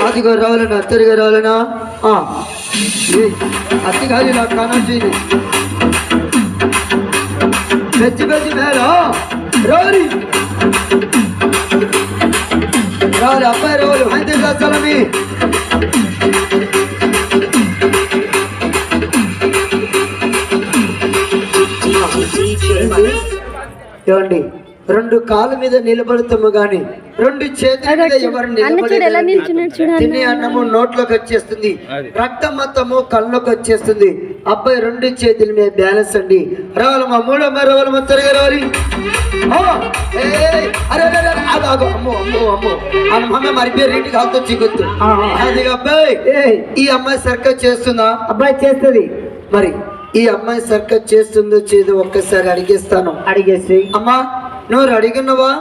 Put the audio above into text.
అదిగో రావాలన్నా అత్తరిగా రావాలన్నా అత్తి కాదు నాకు కానం చేయదు పెచ్చి పెచ్చి మేళ రావాలి రావాలి అబ్బాయి రావాలి అయితే చలమి ఏమండి రెండు కాళ్ళ మీద నిలబడతాము గాని రెండు చేతుల మీద ఎవరు తినే అన్నము నోట్లోకి వచ్చేస్తుంది రక్తం మొత్తము కళ్ళలోకి వచ్చేస్తుంది అబ్బాయి రెండు చేతుల మీద బ్యాలెన్స్ అండి రావాలమ్మా మూడమ్మ రావాలమ్మా త్వరగా రావాలి అమ్మో అమ్మో అమ్మో అమ్మ మరి పేరు ఇంటికి కాలుతో చిగుతు అది అబ్బాయి ఈ అమ్మాయి సర్కస్ చేస్తుందా అబ్బాయి చేస్తుంది మరి ఈ అమ్మాయి సర్కస్ చేస్తుందో చేదో ఒక్కసారి అడిగేస్తాను అడిగేసి అమ్మా నువ్వు అడిగినవా